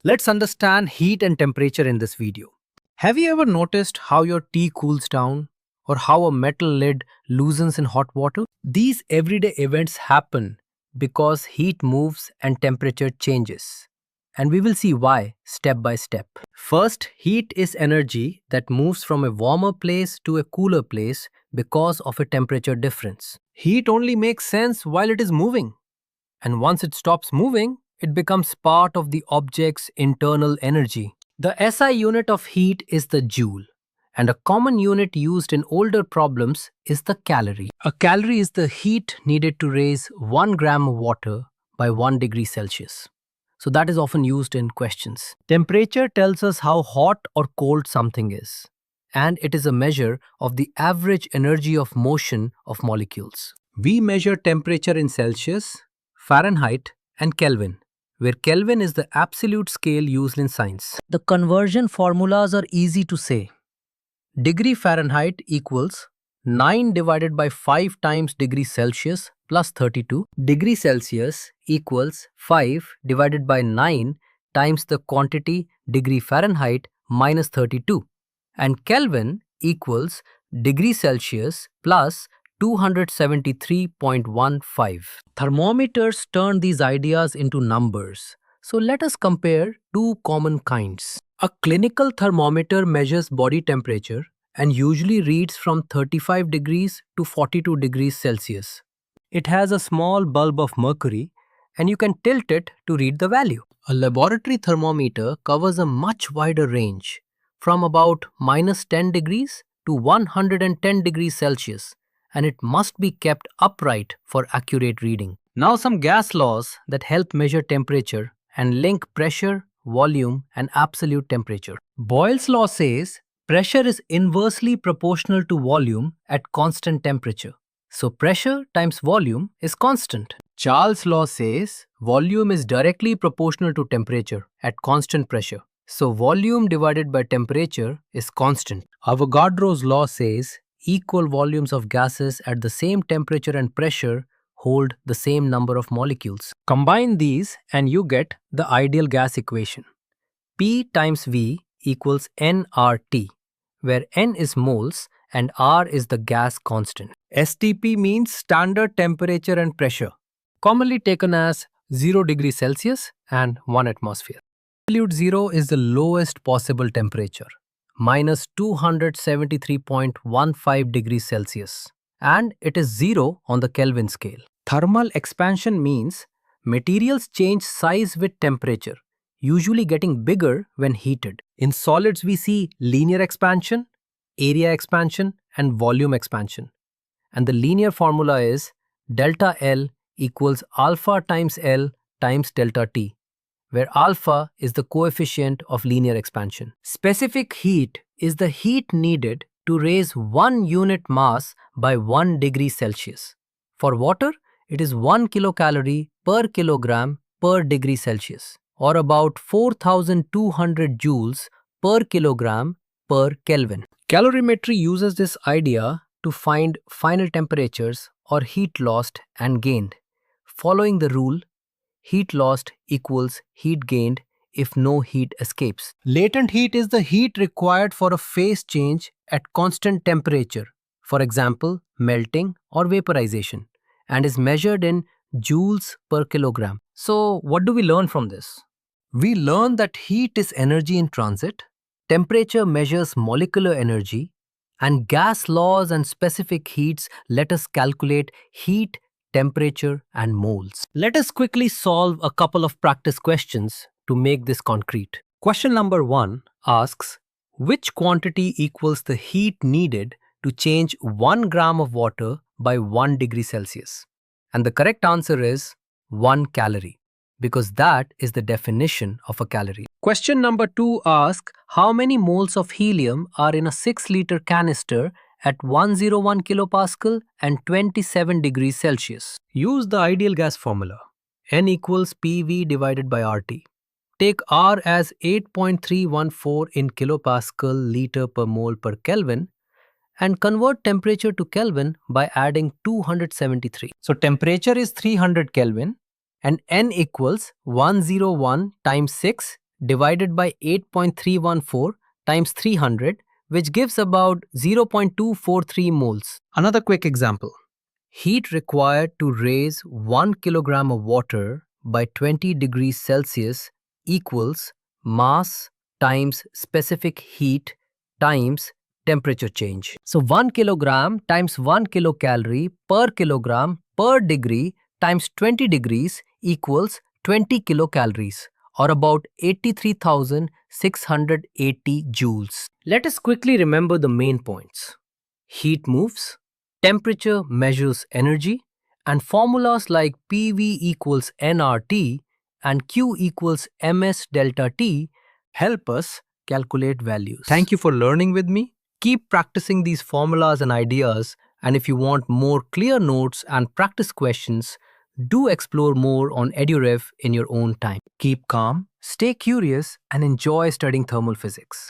Let's understand heat and temperature in this video. Have you ever noticed how your tea cools down or how a metal lid loosens in hot water? These everyday events happen because heat moves and temperature changes. And we will see why step by step. First, heat is energy that moves from a warmer place to a cooler place because of a temperature difference. Heat only makes sense while it is moving. And once it stops moving, it becomes part of the object's internal energy. The SI unit of heat is the joule, and a common unit used in older problems is the calorie. A calorie is the heat needed to raise 1 gram of water by 1 degree Celsius. So that is often used in questions. Temperature tells us how hot or cold something is, and it is a measure of the average energy of motion of molecules. We measure temperature in Celsius, Fahrenheit, and Kelvin, where Kelvin is the absolute scale used in science. The conversion formulas are easy to say. Degree Fahrenheit equals 9 divided by 5 times degree Celsius plus 32. Degree Celsius equals 5 divided by 9 times the quantity degree Fahrenheit minus 32. And Kelvin equals degree Celsius plus 273.15. Thermometers turn these ideas into numbers. So let us compare two common kinds. A clinical thermometer measures body temperature and usually reads from 35 degrees to 42 degrees Celsius. It has a small bulb of mercury and you can tilt it to read the value. A laboratory thermometer covers a much wider range, from about minus 10 degrees to 110 degrees Celsius, and it must be kept upright for accurate reading. Now some gas laws that help measure temperature and link pressure, volume, and absolute temperature. Boyle's law says pressure is inversely proportional to volume at constant temperature. So pressure times volume is constant. Charles' law says volume is directly proportional to temperature at constant pressure. So volume divided by temperature is constant. Avogadro's law says equal volumes of gases at the same temperature and pressure hold the same number of molecules. Combine these and you get the ideal gas equation. P times V equals nRT, where N is moles and R is the gas constant. STP means standard temperature and pressure, commonly taken as 0 degrees Celsius and 1 atmosphere. Absolute zero is the lowest possible temperature, minus 273.15 degrees Celsius, and it is 0 on the Kelvin scale. Thermal expansion means materials change size with temperature, usually getting bigger when heated. In solids, we see linear expansion, area expansion, and volume expansion. And the linear formula is delta L equals alpha times L times delta T, where alpha is the coefficient of linear expansion. Specific heat is the heat needed to raise 1 unit mass by 1 degree Celsius. For water, it is 1 kilocalorie per kilogram per degree Celsius, or about 4,200 joules per kilogram per Kelvin. Calorimetry uses this idea to find final temperatures or heat lost and gained. Following the rule, heat lost equals heat gained if no heat escapes. Latent heat is the heat required for a phase change at constant temperature, for example, melting or vaporization, and is measured in joules per kilogram. So, what do we learn from this? We learn that heat is energy in transit, temperature measures molecular energy, and gas laws and specific heats let us calculate heat, temperature, and moles. Let us quickly solve a couple of practice questions to make this concrete. Question number 1 asks, which quantity equals the heat needed to change 1 gram of water by 1 degree Celsius? And the correct answer is 1 calorie, because that is the definition of a calorie. Question number 2 asks, how many moles of helium are in a 6-liter canister at 101 kilopascal and 27 degrees Celsius? Use the ideal gas formula. N equals PV divided by RT. Take R as 8.314 in kilopascal liter per mole per Kelvin and convert temperature to Kelvin by adding 273. So temperature is 300 Kelvin and N equals 101 times 6 divided by 8.314 times 300, which gives about 0.243 moles. Another quick example. Heat required to raise 1 kilogram of water by 20 degrees Celsius equals mass times specific heat times temperature change. So 1 kilogram times 1 kilocalorie per kilogram per degree times 20 degrees equals 20 kilocalories, or about 83,680 joules. Let us quickly remember the main points. Heat moves, temperature measures energy, and formulas like PV equals nRT and Q equals ms delta T help us calculate values. Thank you for learning with me. Keep practicing these formulas and ideas, and if you want more clear notes and practice questions, do explore more on EduRev in your own time. Keep calm, stay curious, and enjoy studying thermal physics.